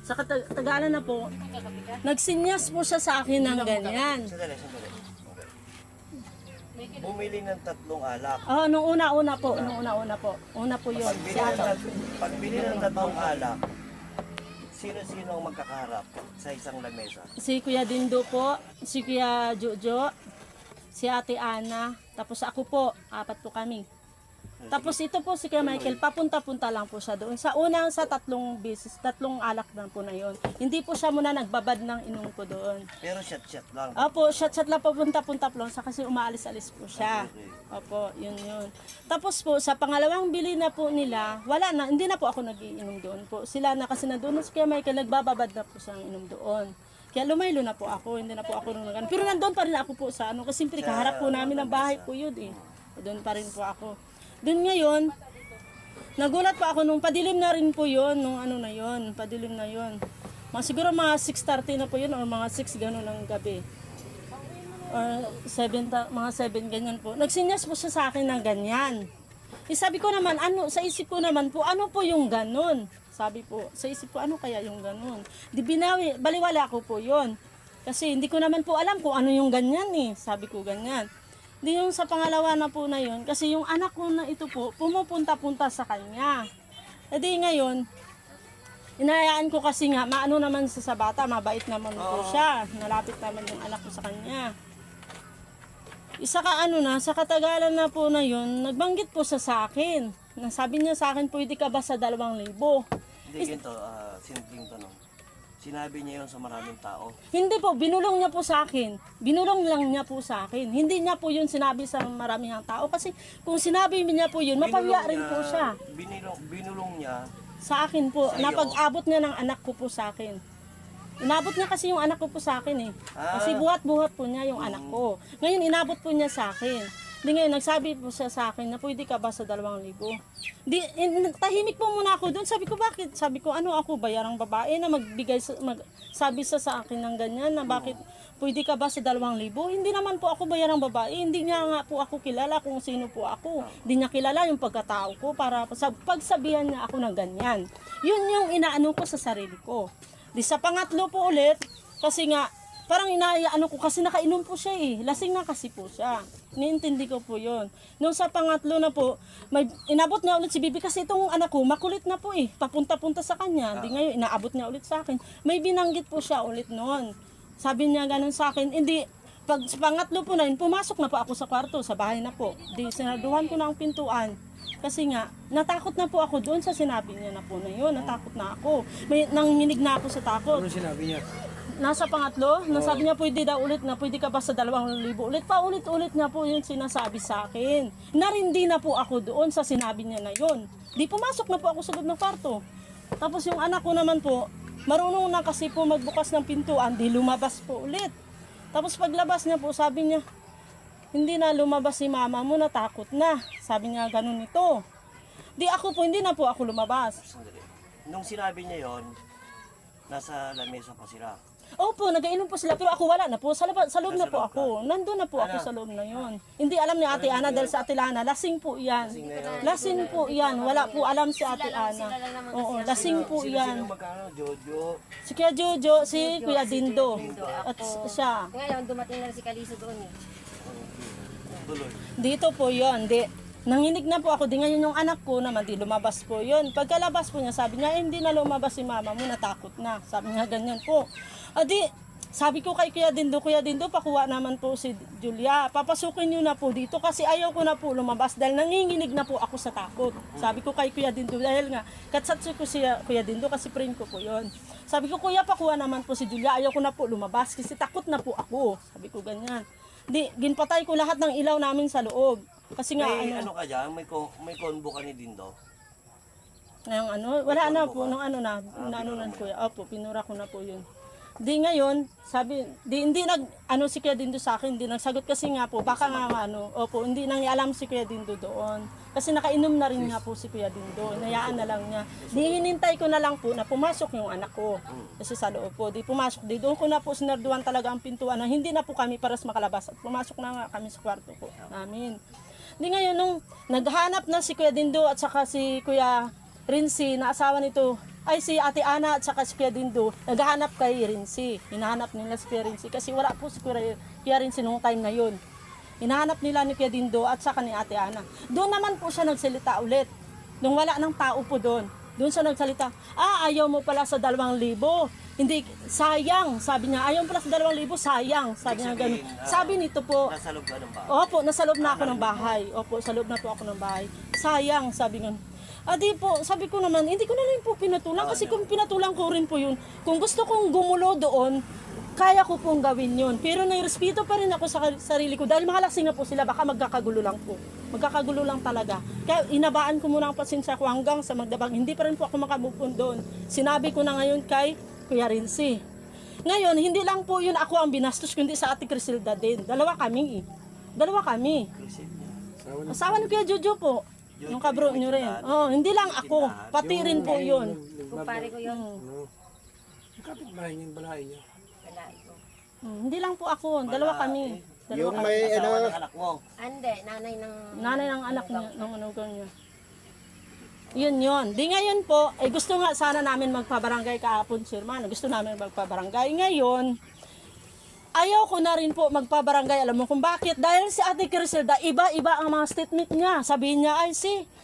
Sa katagalan na po, nagsinyas po siya sa akin ng ganyan. Sandali. Bumili ng 3 alak. Oh, nung una-una po. Una po yun. Pagbili ng 3 alak, sino-sino ang magkakaharap sa isang lamesa? Si Kuya Dindo po, si Kuya Jojo, si Ate Ana, tapos ako po, 4 po kami. Tapos ito po si Kuya Michael, papunta-punta lang po siya doon. Sa unang sa 3 beses, 3 alak lang po na yon. Hindi po siya muna nagbabad ng inom ko doon. Pero shot-shot lang. Opo, shot-shot lang papunta-punta po sa kasi umaalis-alis po siya. Okay. Opo, yun. Tapos po, sa pangalawang bili na po nila, wala na, hindi na po ako nagiinom doon po. Sila na kasi na doon, si Kuya Michael, nagbababad na po siyang inom doon. Kaya lumaylo na po ako, hindi na po ako nung pero nandun pa rin ako po sa ano, kasi simpre kaharap po namin ng bahay po yun eh. Doon pa rin po ako. Doon ngayon, nagulat pa ako nung padilim na rin po yun, nung ano na yun, padilim na yun. Siguro mga 6:30 na po yun, or mga 6 gano'n ng gabi. Or 7, mga 7 ganyan po. Nagsinyas po siya sa akin ng ganyan. Sabi ko naman, ano, sa isip ko naman po, ano po yung ganun? Sabi po, sa isip ko, ano kaya yung ganun? Di binawi, baliwala ko po yun. Kasi hindi ko naman po alam kung ano yung ganyan eh. Sabi ko ganyan. Di yung sa pangalawa na po na yun, kasi yung anak ko na ito po, pumupunta-punta sa kanya. E di ngayon, inayaan ko kasi nga, maano naman sa bata, mabait naman po siya. Nalapit naman yung anak ko sa kanya. Isa ka ano na, sa katagalan na po na yun, nagbanggit po siya sa akin. Nasabi niya sa akin, pwede ka ba sa 2,000? Hindi ganito, simpleng tanong. Sinabi niya yun sa maraming tao. Hindi po, binulong niya po sa akin. Binulong lang niya po sa akin. Hindi niya po yun sinabi sa maraming tao. Kasi kung sinabi niya po yun, mapahiya rin po siya. Binulong niya. Sa akin po, Sa'yo? napag-abot niya ng anak ko po sa akin. Inabot niya kasi yung anak ko po sa akin eh. Kasi buhat-buhat po niya yung anak ko. Ngayon, inabot po niya sa akin. Di ngayon, nagsabi po siya sa akin na pwede ka ba sa 2,000? Di, tahimik po muna ako doon. Sabi ko, bakit? Sabi ko, ano ako, bayarang babae na magbigay, sabi siya sa akin ng ganyan na bakit pwede ka ba sa 2,000? Hindi naman po ako bayarang babae. Hindi niya nga po ako kilala kung sino po ako. Hindi niya kilala yung pagkatao ko para pagsabihan niya ako ng ganyan. Yun yung inaano ko sa sarili ko. Di sa pangatlo po ulit, kasi nga, parang inaano ko kasi nakainom po siya eh. Lasing na kasi po siya. Niintindi ko po yun. Nung sa pangatlo na po, may inabot niya ulit si Bibi kasi itong anak ko, makulit na po eh. Papunta-punta sa kanya. Di ngayon, inaabot niya ulit sa akin. May binanggit po siya ulit noon. Sabi niya ganun sa akin, hindi, pag sa pangatlo po na yun, pumasok na po ako sa kwarto, sa bahay na po. Di, sinaduhan ko na ang pintuan. Kasi nga, natakot na po ako doon sa sinabi niya na po na yun. Natakot na ako. May nanginig na ako sa takot. Ano sinabi niya? Nasa pangatlo, nasabi niya pwede daw ulit na pwede ka ba sa 2,000 ulit. Paulit-ulit niya po yung sinasabi sa akin. Narindi na po ako doon sa sinabi niya na yun. Di pumasok na po ako sa loob ng kwarto. Tapos yung anak ko naman po, marunong na kasi po magbukas ng pintuan, di lumabas po ulit. Tapos paglabas niya po, sabi niya, hindi na lumabas si mama mo, natakot na. Sabi niya, ganun ito. Di ako po, hindi na po ako lumabas. Sandali. Nung sinabi niya yon, nasa lamesa pa sila. Opo, nagainom po sila, pero ako wala na po. Sa loob na Nasa po loob ako. Nandun na po ako sa loob na yon. Hindi alam ni Ate Ana dahil sa Ate Lana, lasing po yan. Lasing po yan. Wala po alam si Ate Ana. Oo, lasing po yan. Sino magkano? Jojo. Si Kuya Jojo, si Kuya Dindo. At siya. Ngayon, dumating na rin si Kaliso doon eh. Tuloy. Dito po yon. Nanginig na po ako. Di ngayon yung anak ko naman, di lumabas po yon. Pagkalabas po niya, sabi niya, hindi na lumabas si mama mo, natakot na. Sabi niya, ganyan po. Sabi ko kay Kuya Dindo, pakuha naman po si Julia. Papasukin niyo na po dito kasi ayaw ko na po lumabas dahil nanginginig na po ako sa takot. Sabi ko kay Kuya Dindo, dahil nga, katsatsi ko si Kuya Dindo kasi friend ko po yon. Sabi ko, Kuya, pakuha naman po si Julia, ayaw ko na po lumabas kasi takot na po ako. Sabi ko ganyan. Ginpatay ko lahat ng ilaw namin sa loob. Kasi nga, May ano ka dyan? May convo ka ni Dindo? ngayong wala na po, nung Kuya. Opo, pinura ko na po yun. Di ngayon, hindi si Kuya Dindo sa akin, hindi nagsagot kasi nga po, baka nga opo, hindi nang alam si Kuya Dindo doon. Kasi nakainom na rin nga po si Kuya Dindo, inayaan na lang niya. Di hinintay ko na lang po na pumasok yung anak ko. Kasi sa loob po, di pumasok, di doon ko na po sinarduan talaga ang pintuan na hindi na po kami paras makalabas. At pumasok na nga kami sa kwarto po namin. Di ngayon, nung naghanap na si Kuya Dindo at saka si Kuya Rinzi, na asawa nito, ay si Ate Ana at saka si Kuya Dindo, naghahanap kay Rincy. Hinahanap nila si Kuya Rincy kasi wala po si Kuya Rincy nung time na yun. Hinahanap nila ni Kuya Dindo at saka ni Ate Ana. Doon naman po siya nagsalita ulit. Nung wala ng tao po doon. Doon siya nagsalita, ayaw mo pala sa 2,000. Hindi, sayang. Sabi niya, ayaw mo pala sa 2,000, sayang. Sabi niya gano'n. Sabi nito po, Nasa loob ka ng bahay. opo, nasa loob na ako ng bahay. Opo, sa loob na po ako ng bahay. Sayang, sabi nga. Di po, sabi ko naman, hindi ko na rin po pinatulang kasi kung pinatulang ko rin po yun, kung gusto kong gumulo doon, kaya ko pong gawin yun. Pero nairespeto pa rin ako sa sarili ko dahil makalasing na po sila, baka magkakagulo lang po. Magkakagulo lang talaga. Kaya inabaan ko muna ang pasensya ko hanggang sa magdabang. Hindi pa rin po ako makamupon doon. Sinabi ko na ngayon kay Kuya Rincy. Ngayon, hindi lang po yun ako ang binastos, kundi sa Ate Crisilda din. Dalawa kami. Crisel niya. Asawa ni Kuya Jojo po. Yung kabro nyo rin. Hindi lang ako. Pati rin po yun. Kumpare ko yun. Yung kapitbahay niya, yung balahay niya. Wala ko. Hindi lang po ako. Dalawa kami. Yung may Asawa ano, ng anak mo. Ande, nanay ng... Nanay ng anak niya, ng anugan niya. Yun. Di ngayon po, gusto nga sana namin magpabarangay kahapon, Sir Man. Gusto namin magpabarangay. Ngayon, ayaw ko na rin po magpabarangay. Alam mo kung bakit? Dahil si Ate Criselda, iba-iba ang mga statement niya. Sabihin niya, ay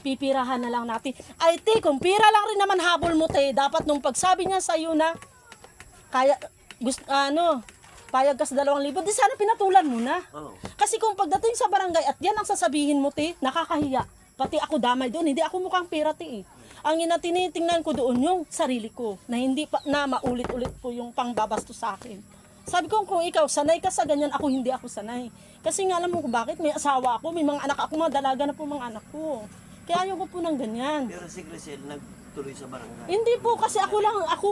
pipirahan na lang natin. Ay kung pira lang rin naman habol mo, dapat nung pagsabi niya sa iyo na, kaya, payag ka sa 2,000, di sana pinatulan mo na. Oo. Kasi kung pagdating sa barangay at yan ang sasabihin mo, nakakahiya. Pati ako damay doon, hindi ako mukhang pera, Ang tinitingnan ko doon yung sarili ko, na hindi pa na maulit-ulit po yung pangbabastos sa akin. Sabi ko, kung ikaw sanay ka sa ganyan, hindi ako sanay. Kasi nga alam mo kung bakit, may asawa ako, may mga anak ako, mga dalaga na po mga anak ko. Kaya ayaw ko po ng ganyan. Pero si Crisel nagtuloy sa barangay. Hindi po, kasi ako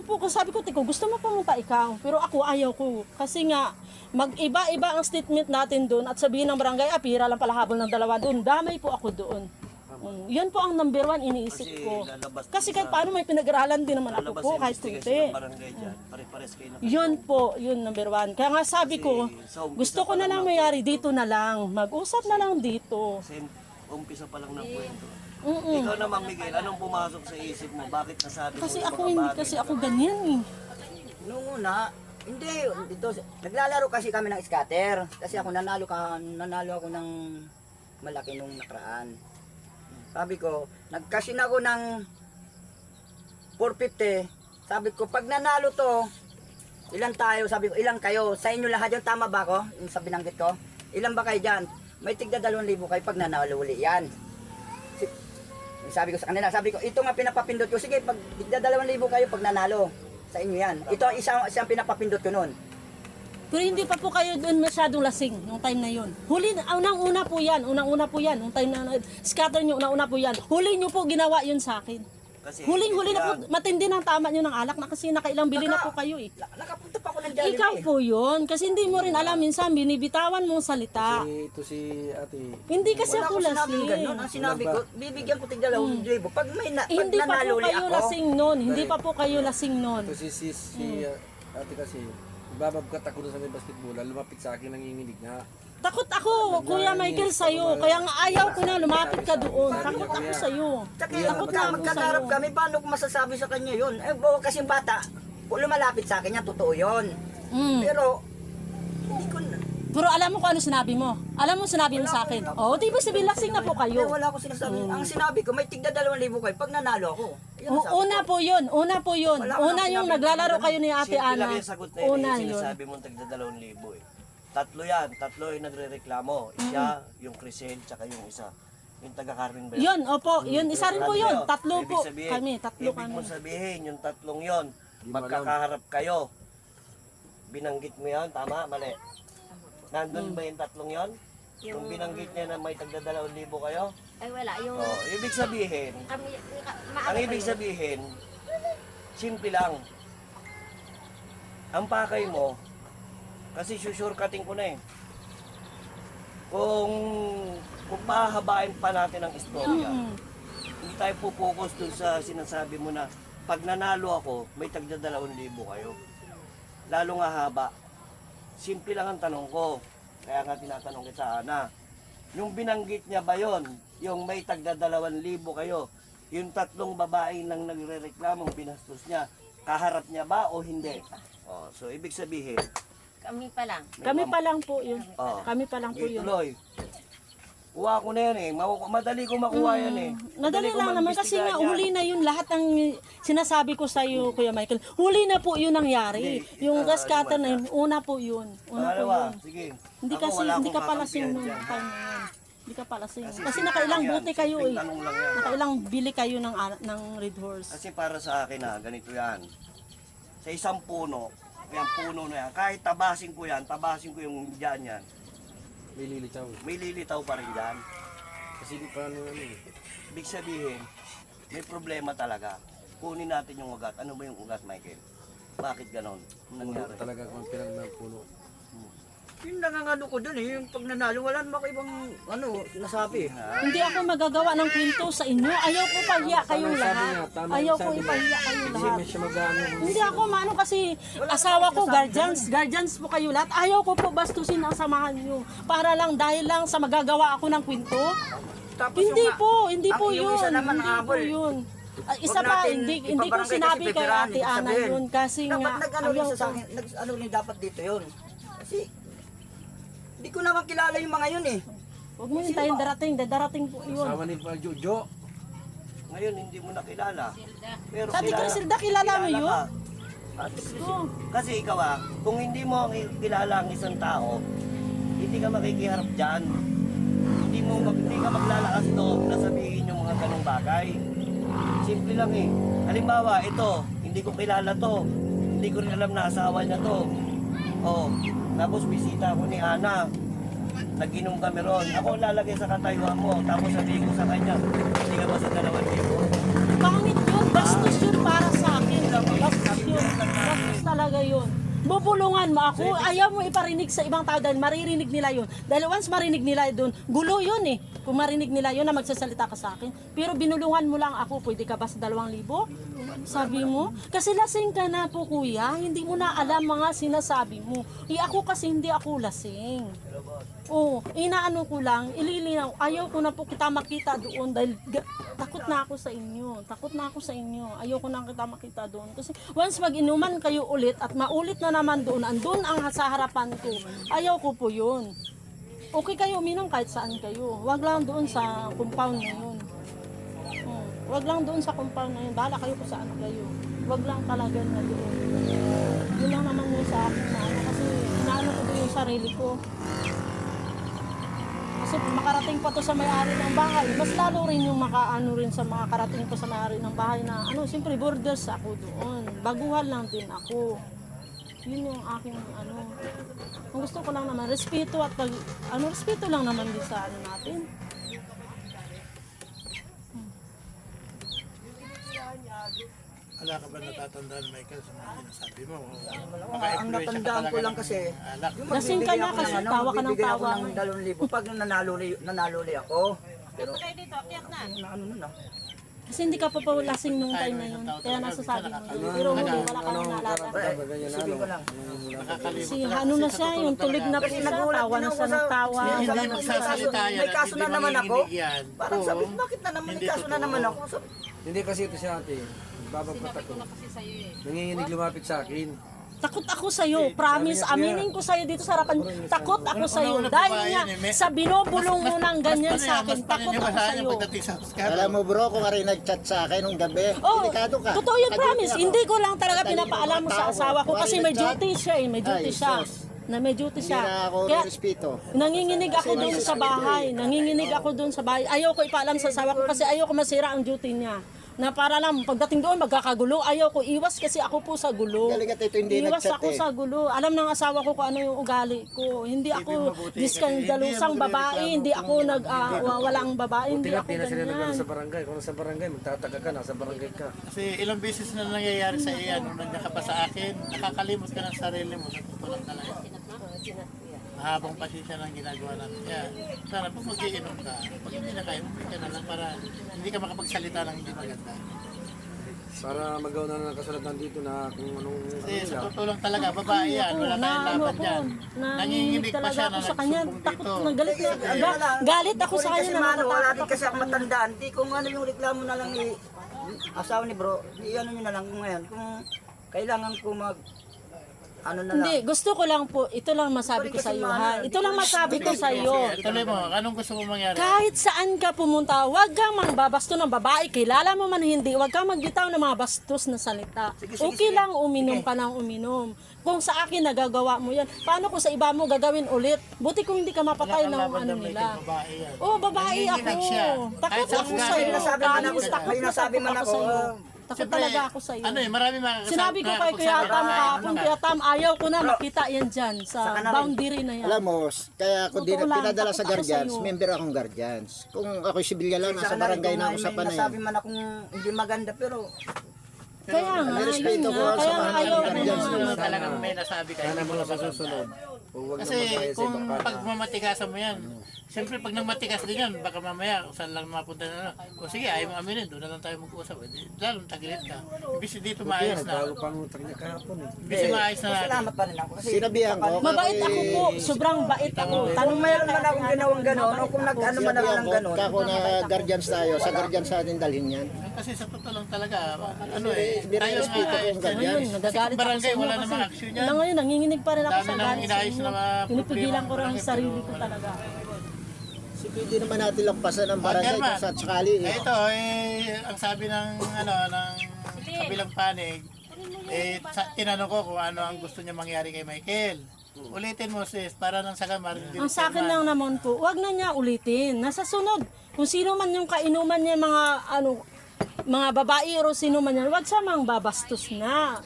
po, sabi ko, Tiko, gusto mo pumunta ikaw. Pero ako, ayaw ko. Kasi nga, mag-iba-iba ang statement natin doon at sabihin ng barangay, pira lang pala habol ng 2 doon. Damay po ako doon. Yun po ang number 1 iniisip ko. lalabas Kasi din kahit paano may pinag-aralan din naman ako lalabas po, sa kahit investigation kunti. ng barangay dyan. Pare-pares kayo na. Yun po, yun number 1. Kaya nga sabi ko, sa umpisa gusto ko pa na lang lang mayari dito na lang. Mag-usap na lang dito. Kasi umpisa pa lang ng kwento. Mm-mm. Ikaw naman, Miguel, anong pumasok sa isip mo? Bakit nasabi mo Kasi yung ako mga hindi, bagay kasi na- ako ganyan eh. Noong una, hindi, dito, naglalaro kasi kami ng scatter. Kasi ako nanalo ako ng malaki nung nakaraan. Sabi ko, nagkasin ako ng 450. Sabi ko, pag nanalo to, ilan tayo? Sabi ko, ilan kayo? Sa inyo lahat yun, tama ba ako? Yung sa binanggit ko. Ilan ba kayo dyan? May tigda 2,000 kayo pag nanalo uli yan. Sabi ko sa kanila, sabi ko, ito nga pinapapindot ko. Sige, pag tigda 2,000 kayo pag nanalo. Sa inyo yan. Ito ang isang pinapapindot ko noon. Pero hindi pa po kayo doon masyadong lasing nung time na yun. Unang-una po yan, nung time na scatter nyo, unang-una po yan. Huli nyo po ginawa yun sa akin. Kasi Huling-huli na po, matindi ng tama nyo ng alak na kasi nakailang bili na po kayo eh. Nakapunta pa ako ng Jollibee. Ikaw po yun, kasi hindi mo rin alam minsan, binibitawan mong salita. Ito si ate. Hindi kasi Wala ako akong sinabing lasing. ganun. Ang sinabi ko, bibigyan ko tig 2,000. Pag pag Hindi pa nanalo po uli kayo ako, lasing nun, hindi pa po kayo lasing nun. Ito si ate kasi. Ibabagkat ako doon sa may basketball. Lumapit sa akin, nanginginig nga. Takot ako, Kuya Michael, sa'yo. Kaya nga ayaw ko na lumapit ka doon. Takot ako sa'yo. tsaka Takot na ako magkakarap sa'yo. kami, paano ko masasabi sa kanya yun? Kasi yung bata, kung lumalapit sa akin yan, totoo yun. Mm. Pero, hindi ko na. Pero alam mo kung ano sinabi mo? Alam mo sinabi mo sa akin? Oh, di ba sabihin lasing na po kayo? Wala ko sinasabi. Ang sinabi ko, may tigda 2,000 kayo pag nanalo ako. Yan ang sabi Una po yun, una po yun. Wala ka Una nang yung sinabi. naglalaro kayo ni Ate simple lang Ana. yung sagot na yun. Una Yung yun. sinasabi mong tagda 2,000 eh. Tatlo yan. Tatlo yung nagre-reklamo. Siya, yung Crisel, tsaka yung isa. Yung taga Carmen Bell. Yun, opo, yun, isa rin po yun. Tatlo Ibig po sabihin- kami, tatlo ibig kami. mo sabihin, yung tatlong yon magkakaharap kayo. Binanggit mo yan, tama? Mali. Nandun ba yung tatlong yon? Yung binanggit niya na may tagda 2,000 kayo? Ay wala, yung... Oh, ibig sabihin, Kami, ang ibig sabihin, simple lang. Ang pakay mo, kasi susurkating ko na eh. Kung pahabain pa natin ang istorya, hindi tayo pupokus dun sa sinasabi mo na pag nanalo ako, may tagda 2,000 kayo. Lalo nga haba. Simple lang ang tanong ko. Kaya nga tinatanong kita, Ana. Yung binanggit niya ba yon? Yung may tagda 2,000 kayo, yung 3 babae lang nagre-reklamong binastos niya, kaharap niya ba o hindi? Oh, so ibig sabihin, Kami pa lang. Kami pa lang po yun. Oh. Kami pa lang po yun. ituloy. Kuha ko na yan eh. Madali ko makuha yan eh. Madali ko lang naman kasi nga maimbestigahan yan. huli na yun lahat ng sinasabi ko sa iyo Kuya Michael. Huli na po yun nangyari. Yung gas cutter na yun, una po yun. Una po Pangalawa, yun. sige. Hindi Ako, kasi wala hindi akong ka pala sing kakampihan nung dyan. time na yun. Hindi ka pala sing. Kasi simple nakailang lang yan. buti kayo eh. Simpleng tanong lang yan. Nakailang bili kayo ng Red Horse. Kasi para sa akin ha, ganito yan. Sa isang puno, yan puno na yan, kahit tabasin ko yung dyan yan, May lilitaw. may lilitaw pa rin dyan. Kasi di pa ano eh. Ibig sabihin, may problema talaga. Kunin natin yung ugat. Ano ba yung ugat, Michael? Bakit ganon? Puno Nangyari. talaga kung pinag ng puno. Yung nangangano ko dun eh, yung pag nanalo, wala naman ako ibang nasabi. Hindi ako magagawa ng kwento sa inyo. Ayaw ko pahiya kayong Sabi lahat. niya, tama Ayaw yung ko sabi niya. ipahiya kayong Kasi lahat. may siya mag-ano. Hindi ako maano kasi asawa ko guardians po kayo lahat. Ayaw ko po bastusin ang samahan niyo para lang dahil lang sa magagawa ako ng kwento. Tapos Hindi yung, po, hindi ang po iyong yun. isa naman Hindi po habol. yun. Isa Huwag pa, natin hindi ko ipabarangay sinabi kasi kay veteran, Ate ibig Ana sabihin. yun kasi Dapat nga nag-ano rin ayaw siya sa ko. akin, nag-ano rin dapat dito yun. Kasi, hindi ko naman kilala yung mga yun eh. Huwag mo hintayin darating po yun. Sama ni Pa Jojo. Ngayon, hindi mo nakilala. Pero Sabi ko, Silda, kilala mo yun? ka. Oo. Kasi ikaw kung hindi mo kilala ang isang tao, hindi ka makikiharap dyan. Hindi ka maglalakas loob na sabihin yung mga ganong bagay. Simple lang eh. Halimbawa, ito, hindi ko kilala to. Hindi ko rin alam na asawa niya to. Oh, tapos bisita ako ni Ana. Nag-inom kami ron. Ako lalagay sa katayuan mo. Tapos sabihin ko sa kanya, hindi ka ba sa 2,000? Pangit yun, bastos yun para sa akin. Bastos yun. Bastos talaga yun. Bubulungan mo ako, ayaw mo iparinig sa ibang tao dahil maririnig nila yun. Dahil once marinig nila doon, gulo yun eh. Kung marinig nila yun na magsasalita ka sa akin. Pero binulungan mo lang ako, pwede ka ba sa 2,000? Sabi mo? Kasi lasing ka na po kuya, hindi mo na alam mga sinasabi mo. Ako kasi hindi ako lasing. Oo, inaano ko lang, ililinaw. Ayaw ko na po kita makita doon dahil takot na ako sa inyo. Takot na ako sa inyo. Ayaw ko na kita makita doon. Kasi once mag-inuman kayo ulit at maulit na naman doon, andun ang sa harapan ko. Ayaw ko po yun. Okay kayo uminom kahit saan kayo. Huwag lang doon sa compound na yun. Huwag lang doon sa compound na yun. Bahala kayo kung saan kayo. Huwag lang talaga na doon. Yun lang naman yun sa akin na ano. Kasi inaano ko doon yung sarili ko. Kasi makarating pa to sa may-ari ng bahay. Mas lalo rin yung makaano rin sa mga karating ko sa may-ari ng bahay na ano, siyempre borders ako doon. Baguhan lang din ako. Yun yung aking ano. Ang gusto ko lang naman, respeto at respeto lang naman din sa ano natin. Wala ka ba natatandaan, Michael, sa mga sinasabi mo? Ang natandaan ko lang kasi, yung Lasing ka magbibigay na ako kasi ng tawa ka ng magbibigay ako tawa. ng 2,000 pag nanalo li ako. Pero, na ano nun ah. Kasi hindi ka pa lasing nung time na yun. Kaya nasasabi mo yun. Pero hindi, wala ka nang naalala. Isipin ko lang. Kasi ano na siya, yung tulog na po Kasi siya, nagulat tawa din na ako siya sa... ng tawa. Hindi Sabi ko, nagsasalita yan. may kaso na Hindi naman ako. manginginig yan. Parang sabi ko, bakit na naman may Hindi kaso na totoo. naman ako? Sabi, Hindi kasi ito siya ate. Babagpat ako. Nanginginig lumapit sa akin. Takot ako sa'yo, promise, aminin ko sa'yo dito sa harapan. Takot ako sa'yo. Dahil nga, sa binubulong mo ng ganyan sa akin, takot ako sa'yo. Pagdating sa Oscar, Alam mo bro, kung rin nag-chat sa akin nung gabi, Oh, delikado ka. totoo yun, promise. Ako. Hindi ko lang talaga Matalino pinapaalam mo mga sa tao. asawa ko Kung kasi rin may nag-chat, duty siya eh, may duty Ay, siya. sus. Na may duty Hindi siya. na ako Kaya respeto. nanginginig ako doon sa bahay. Nanginginig ako doon sa bahay. Ayaw ko ipaalam sa asawa ko kasi ayaw ko masira ang duty niya. Na para lang pagdating doon magkakagulo, ayaw ko iwas kasi ako po sa gulo. Galing at ito hindi Iwas nag-chat ako eh. sa gulo. Alam ng asawa ko kung ano yung ugali ko. Hindi ako diskandalusang babae, hindi ako walang babae, hindi Tingnan ako na sila nagano ganyan. sa barangay. Kung nasa barangay, magtataka ka, nasa barangay ka. kasi ilang beses na nangyayari sa iyo, nung nandiyan ka pa sa akin, nakakalimot ka ng sarili mo, natutulog talaga. Mahabang pasensya lang ginagawa natin. Kaya, sana pag mag-iinom ka, pag hindi na kaya, umuwi ka na lang para hindi ka makapagsalita ng hindi maganda. Para magawa na ng kasulatan dito na kung anong Kasi nila. sa totoo lang talaga, babae yan. Wala tayong laban dyan. Nanginginig pa talaga siya ako na sa kanya. nagsumbong Takot dito. na galit galit ako sa kanya Kasi na mano, wala din natatakot kasi ako matandaan. Di kung ano yung reklamo na lang ni asawa ni bro, i-ano nyo na lang kung ngayon. Kung kailangan ko mag, ano na lang. Hindi, gusto ko lang po, ito lang masabi ko sa iyo ha. Ito lang masabi ko sa iyo. Tuloy mo, anong gusto mo mangyari? Kahit saan ka pumunta, huwag kang mangbabasto ng babae. Kilala mo man hindi, huwag kang magbitaw ng mga bastos na salita. Okay lang uminom ka ng uminom. Kung sa akin nagagawa mo yan, paano kung sa iba mo gagawin ulit? Buti kung hindi ka mapatay ng ano nila. Babae yan. Oh, babae ako. Nanginginig siya. Takot Kahit sa ako ugali, sa iyo. nasabi man ako- Takot may nasabi man ako, Takot talaga ako sa iyo. Ano eh, marami makakasama. Sinabi ko kay Kuya Atam kahapon, Kuya Atam, ayaw ko na makita yan dyan sa boundary na yan. Alam mo, kaya ako din Totoo lang, pinadala sa takot ako guardians, sa'yo. member akong guardians. Kung ako sibilya lang, nasa Sana rin barangay kung na ako sa may panay. nasabi man akong hindi maganda pero Kaya nga, May yun respeto ko nga. sa Kaya mga nga ayaw ko guardians na. naman. Talagang may nasabi kayo. Sana mga sa susunod. Huwag na Kasi magbayad sa kung ibang pag bata. mamatikasan mo yan, siyempre pag nagmatikas din yan, baka mamaya kung saan lang mapunta na. O sige, ayaw mo aminin, doon na lang tayo mag-uusap. Lalong tagilid ka. Imbis dito maayos na. Bago pang utang niya kahapon eh. Imbis maayos na natin. salamat pa rin ako. Kasi Sinabihan ko, Mabait ako po, sobrang bait ako. kung Tanong mo mayroon man akong ginawang gano'n, o kung nag-ano man ako sinabihan ng ko, gano'n, kako na guardians tayo, sa guardians natin dalhin yan. Kasi sa totoo lang talaga, ano eh, Hindi rin tayo respeto nga, kung ganyan. Ngayon, nagagalit ako sa barangay, inyo wala kasi namang action yan. hanggang ngayon, nanginginig pa rin ako Dami sa nang galit sa inaayos inyo. na mga Pinipigilan ko rin ang problema, sarili ko talaga. Si pwede naman natin lampasan ang barangay Chairman, kung sa sakali. eh, ito, ang sabi ng, ng kabilang panig, tinanong ko kung ano ang gusto niya mangyari kay Michael. Ulitin mo sis, para nang sagamar. Ang sa akin lang naman po, wag na niya ulitin. Nasa sunod, kung sino man yung kainuman niya, mga babae o sino man yan, wag siya mang babastos na.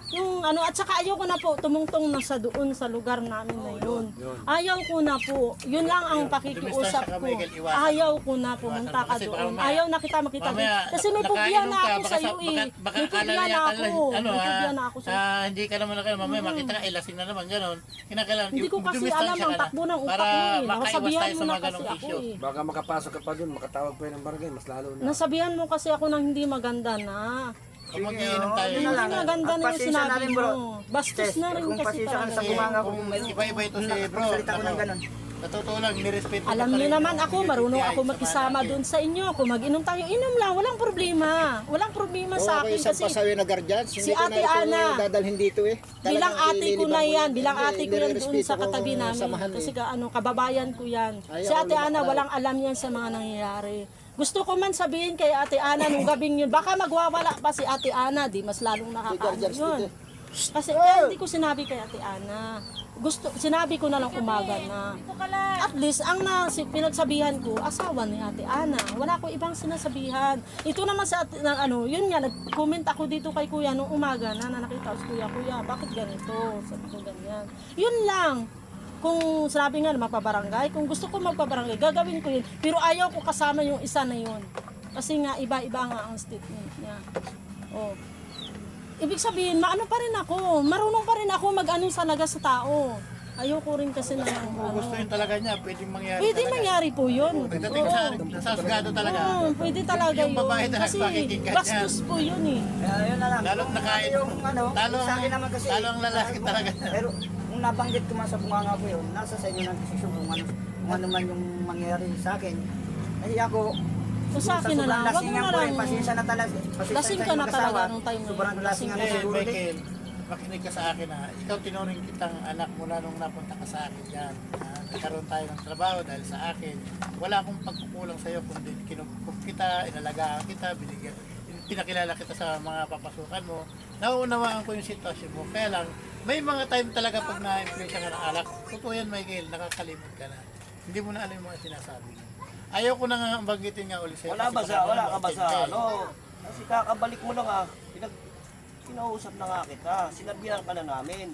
Yung at saka ayaw ko na po tumungtong na sa doon sa lugar namin na yun. Ayaw ko na po. Yun lang ang pakikiusap Dumista siya, ko. Michael, iwasan. Ayaw ko na pumunta ka Kasi baka doon. mamaya- Ayaw na kita makita doon. Mamaya, Kasi may nakainom pubya na ka, ako baka sa iyo eh. baka May akala pubya na niya ako. ano, May pubya na ako sa iyo. hindi ka naman mamaya makita ka, lasing na naman, gano'n. Kinakailangan, Hindi ko kasi dumistansya alam ka ang na takbo ng utak para mo eh. makaiwas Nakasabihan tayo mo sa na mga kasi ganong ako issue. eh. Baka makapasok ka pa dun, makatawag pa yun ng barangay, mas lalo na. Nasabihan mo kasi ako ng hindi maganda na. Kung mag-iinom tayo, yun na lang. Hindi maganda na yung Pasensya na sinabi rin, bro. mo. Bastos na rin Kung kasi pasensya ka na sa talaga. bunganga ko, kung may iba-iba ito si bro, salita ko ng gano'n. Sa totoo lang, nirespeto ko Alam pa niyo rin naman yung ako, marunong UTI ako sa makisama barangay. doon sa inyo. Kung mag-inom tayo, inom lang. Walang problema. Walang problema Kung sa ako akin isang kasi pasawi na guardians, hindi si ko na Ate ito Ana, dadalhin dito eh. bilang Talagang ate ko ililibang na ko yan, bilang Hindi, ate ko yan doon nire-respeto sa ko katabi ang namin. samahan Kasi eh. kababayan ko yan. Ayaw Si Ate ko Ana, lumakad. walang alam yan sa mga nangyayari. Gusto ko man sabihin kay Ate Ana nung gabing yun, baka magwawala pa si Ate Ana, di mas lalong nakakaano guardians yun. dito Kasi kaya hindi ko sinabi kay Ate Ana. Sinabi ko na lang umaga na. At least, pinagsabihan ko, asawa ni Ate Ana. Wala ko ibang sinasabihan. Ito naman sa, yun nga, nag-comment ako dito kay Kuya nung umaga na nakita ko, Kuya, bakit ganito? Sabi ko ganyan. Yun lang. Kung sinabi nga na mapabarangay, kung gusto ko magpabarangay, gagawin ko yun. Pero ayaw ko kasama yung isa na yun. Kasi nga, iba-iba nga ang statement niya. Oh. Ibig sabihin, maano pa rin ako. Marunong pa rin ako mag-ano talaga sa tao. Ayoko rin kasi na Kung gusto yun talaga niya, pwedeng mangyari Pwede talaga. mangyari po yun. Pagdating sa husgado talaga. Pwede talaga Yung yun. babae talaga Kasi makikinggan bastos po yun eh. Yun na lang. Lalo't nakain. Yung sa akin naman kasi. Lalo ang lalaki talaga. Pero kung nabanggit ko man sa bunganga ko yun, nasa sa inyo ng desisyon kung ano man yung mangyari sa akin. Ay ako, So sa akin na lang, wag mo lasingan na ko rin, lang. pasensya na talaga. Pasensya Lasing sa ka inyong na mag-asawa. talaga nung time na yun. Sobrang lasing ako Eh, siguro din. Michael, makinig ka sa akin ha. Ikaw tinuring kitang anak mula nung napunta ka sa akin dyan. Nagkaroon tayo ng trabaho dahil sa akin. Wala akong pagkukulang sa'yo kundi kinukup kita, inalagaan kita, pinakilala kita sa mga papasukan mo. Nauunawaan ko yung sitwasyon mo. Kaya lang, may mga time talaga pag na-influence ka ng alak. Totoo yan, Michael, nakakalimot ka na. Hindi mo na alam yung mga sinasabi mo. Ayaw ko na nga banggitin nga ulit sa'yo. Wala kasi ba baka wala ka ba ma-offend sa ka eh. ano? Kasi kakabalik mo na nga. Kinausap na nga kita. Sinabihan ka na namin.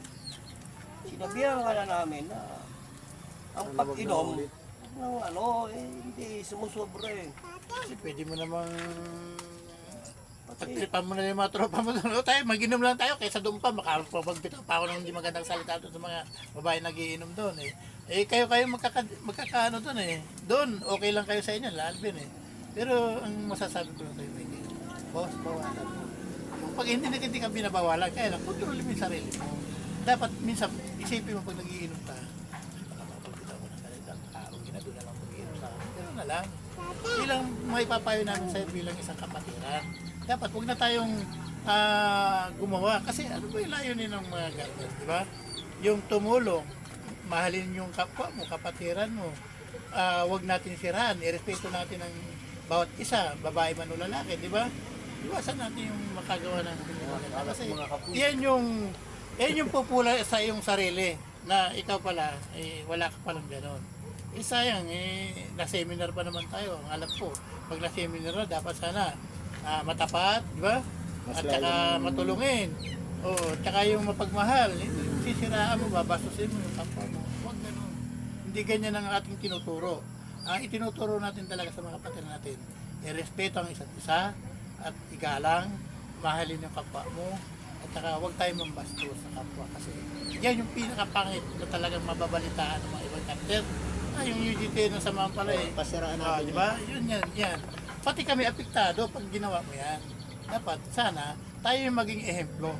Sinabihan ka na namin na ang pag-inom ng hindi sumusobra eh. Kasi pwede mo namang pagtripan mo na yung mga tropa mo doon. O tayo, mag-inom lang tayo kaysa doon pa. Makapagbitaw pa ako ng hindi magandang salita doon sa mga babae nagiinom doon eh. Eh kayo magkakaano doon eh. Doon, okay lang kayo sa inyo, Alvin eh. Pero ang masasabi ko lang sa'yo, Miguel, boss, bawalan mo. pag hindi ka binabawalan, kaya lang, kontrolin mo yung sarili mo. Dapat minsan, isipin mo pag nagiinom ka, baka makapagkita ko ng salitang tao, ginagawa na lang mag-iinom sa akin. Gano'n na lang. Bilang may papayo namin sa'yo bilang isang kapatiran. Dapat huwag na tayong gumawa. Kasi ano ba yung layunin ng mga garden, di ba? Yung tumulong, mahalin yung kapwa mo, kapatiran mo. Huwag natin sirahan, irespeto natin ang bawat isa, babae man o lalaki, di ba? Iwasan natin yung makagawa ng maganda. Kasi yan yung pupula sa iyong sarili na ikaw pala, wala ka palang gano'n. Sayang, na-seminar pa naman tayo. Ang alam ko, pag na-seminar na, dapat sana matapat, di ba? At saka matulungin. O, tsaka yung mapagmahal. Sisiraan mo, babastusin mo yung kapwa mo. Huwag gano'n. Hindi ganyan ang ating tinuturo. Ang itinuturo natin talaga sa mga kapatid natin, respeto ang isa't isa, at igalang, mahalin yung kapwa mo, at saka huwag tayo mambastos sa kapwa kasi yan yung pinakapangit na talagang mababalitaan ng mga ibang kapatid. Yung UGT na samahan pala Pasiraan natin. di ba? Yun yan. Pati kami apektado pag ginawa mo yan. Dapat sana tayo yung maging ehemplo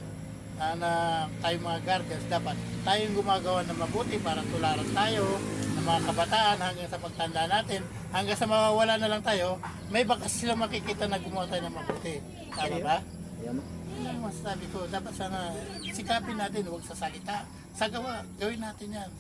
na tayo mga guardians, dapat tayo yung gumagawa ng mabuti para tularan tayo ng mga kabataan hanggang sa pagtanda natin, hanggang sa mawawala na lang tayo, may bakas sila makikita na gumawa tayo ng mabuti. Tama ba? Yan. Yan ang masasabi ko. Dapat sana sikapin natin, huwag sa salita. Sa gawa, gawin natin yan.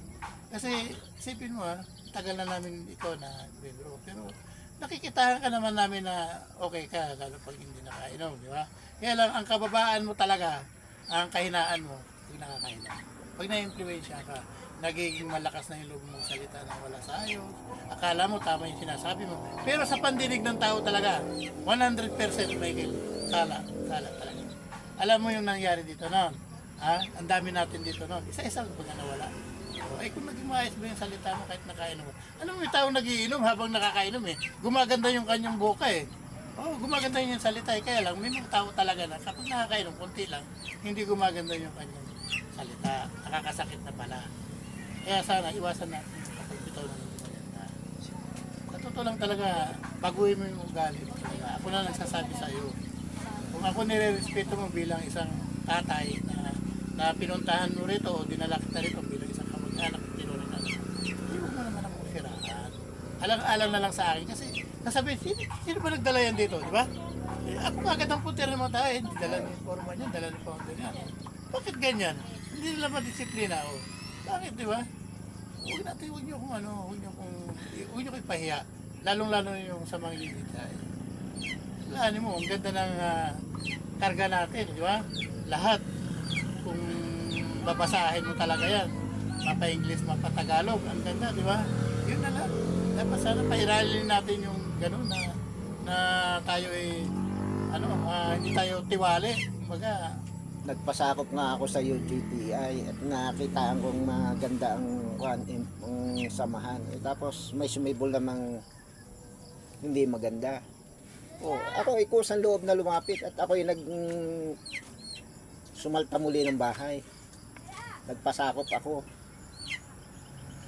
Kasi isipin mo tagal na namin ikaw na membro. Pero nakikitahan ka naman namin na okay ka, lalo pag hindi nakainom, di ba? Kaya lang, ang kababaan mo talaga, ang kahinaan mo, pag nakakainom. Pag na-influensya ka, nagiging malakas na yung loob mong salita na wala sa ayos. Akala mo tama yung sinasabi mo. Pero sa pandinig ng tao talaga, 100% Michael, sala talaga. Alam mo yung nangyari dito noon. Ang dami natin dito noon. Isa-isa pag nawala. Kung naging maayos ba yung salita mo kahit nakainom mo. Alam mo yung tao nagiinom habang nakakainom gumaganda yung kanyang boka gumaganda yung salita kaya lang may mga tao talaga na kapag nakakainom, konti lang, hindi gumaganda yung kanyang salita. Nakakasakit na pala. Kaya sana iwasan natin kapag bitaw ng maganda. Sa totoo lang talaga, baguhin mo yung ugali mo talaga. Ako na nagsasabi sa iyo. Kung ako nire-respeto mo bilang isang tatay na pinuntahan mo rito o dinala kita rito bilang isang kamag-anak at tinuloy na hindi mo naman ako siraan. Alang-alang na lang sa akin kasi nasabihin, sino ba nagdala yan dito, di ba? Ako agad ang punter ng mga tayo, hindi dala ng forma niyan, dala ng founder niyan. Bakit ganyan? Hindi nila madisiplina Bakit, di ba? Huwag niyo kong ipahiya. Lalong-lalo yung sa mga unit Lahanin mo, ang ganda ng karga natin, di ba? Lahat. Kung babasahin mo talaga yan, mapa-English, mapa-Tagalog, ang ganda, di ba? Yun na lang. Dapat sana pairalin natin yung gano'n na tayo hindi tayo tiwali. Kumbaga, Nagpasakop nga ako sa UGTI at nakitaan kong maganda ang samahan. Tapos may sumibol namang hindi maganda. Ako ay kusang loob na lumapit at ako ay sumalta muli ng bahay. Nagpasakop ako.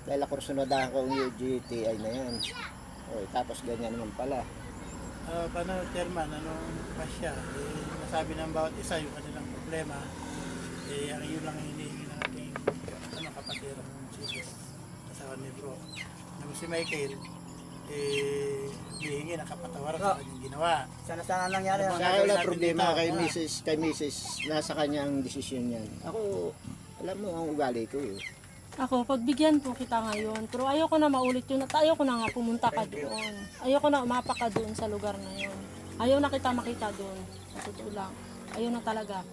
Dahil ako sunadahan ko ang UGTI na yan. Tapos ganyan naman pala. paano chairman, anong pasya? Nasabi ng bawat isa yung kanilang problema. Ang yun lang hinihingi ng ating kapatid ng si asawa ni Bro. Nang si Michael, hihingi ng kapatawaran sa kanyang ginawa. Sana nangyari. Sa wala problema kay Mrs. nasa kanyang desisyon yan. Ako, alam mo ang ugali ko Ako, pagbigyan po kita ngayon. Pero ayoko na maulit yun at ayoko na nga pumunta ka doon. Ayoko na umapa ka doon sa lugar na yun. Ayaw na kita makita doon. Sa totoo lang. Ayaw na talaga.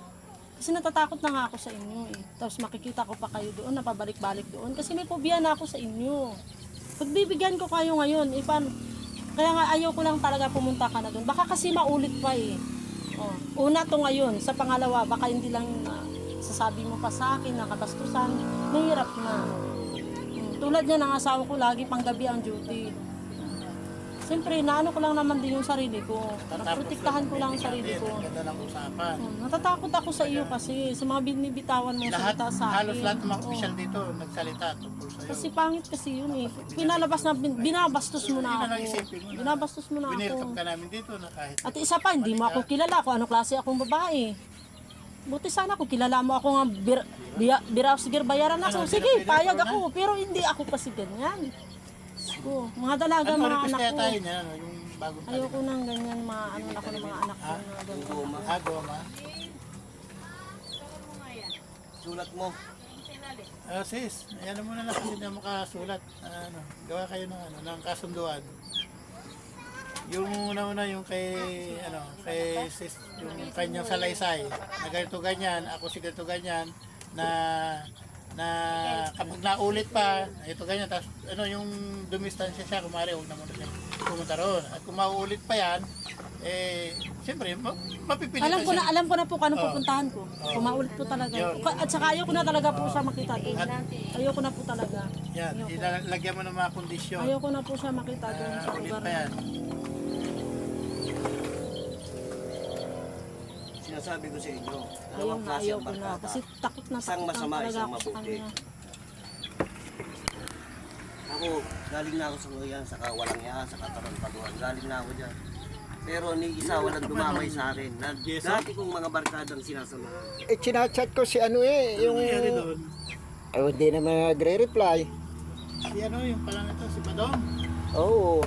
Kasi natatakot na nga ako sa inyo Tapos makikita ko pa kayo doon, napabalik-balik doon. Kasi may phobia na ako sa inyo. Pagbibigyan ko kayo ngayon, kaya nga ayaw ko lang talaga pumunta ka na doon. Baka kasi maulit pa Una to ngayon, sa pangalawa, baka hindi lang sasabi mo pa sa akin na kabastusan, mahirap na. Tulad niya ng asawa ko, lagi pang gabi ang duty. Siyempre, naano ko lang naman din yung sarili ko. Protektahan ko lang ang sarili ko. Ganda ng usapan. Natatakot ako sa iyo kasi sa mga binibitawan mong salita sa akin. Halos lahat ng mga official dito nagsalita tungkol sa'yo. Kasi pangit kasi yun Pinalabas na, binabastos mo na Yun ang ako. isipin mo na. Binabastos mo na ako. Binilkap ka namin dito na kahit At isa pa, hindi mo ako kilala kung anong klase akong babae. Buti sana kung kilala mo ako nga sige, bayaran ako. Sige, payag ako. Pero hindi ako kasi ganyan. Ko, mga dalaga, Ano mga request anak kaya ko. tayo niya, ano, yung bagong tayo? Ayoko nang ganyan, ano ako ng mga anak ko na ganyan. Goma. Sulat mo. Sis, ayan mo na lang kasi na makasulat. Ano, gawa kayo ng kasunduan. Yung una yung kay sis, yung kanyang salaysay, na ganito ganyan, ako si ganito ganyan, na kapag naulit pa, ito ganyan, tapos yung dumistansya siya, kumari, huwag na muna siya pumunta roon. At kung mauulit pa yan, siyempre, mapipilitan siya. Alam ko na po kung pupuntahan ko. Kumaulit po talaga. At saka ayoko na talaga po siya makita doon. Ayoko na po talaga. Yan, ilalagyan mo ng mga kondisyon. Ayoko na po siya makita doon sa Ulit lugar. pa yan. Sinasabi ko sa inyo, Ayaw dalawang na, klase ayaw ang ko na. barkada. Kasi takot na Isang takot na masama, talaga isang ako sa mabuti. kanya. Ako, galing na ako sa yan, saka walang yan, saka tarantaduan. Galing na ako dyan. Pero ni isa walang dumamay sa akin. Dati kong mga barkadang sinasamahan. Chinachat ko si yung... Nangyari doon. Ay, hindi naman nagre-reply. Si yung pala nito, si Padong. Oo.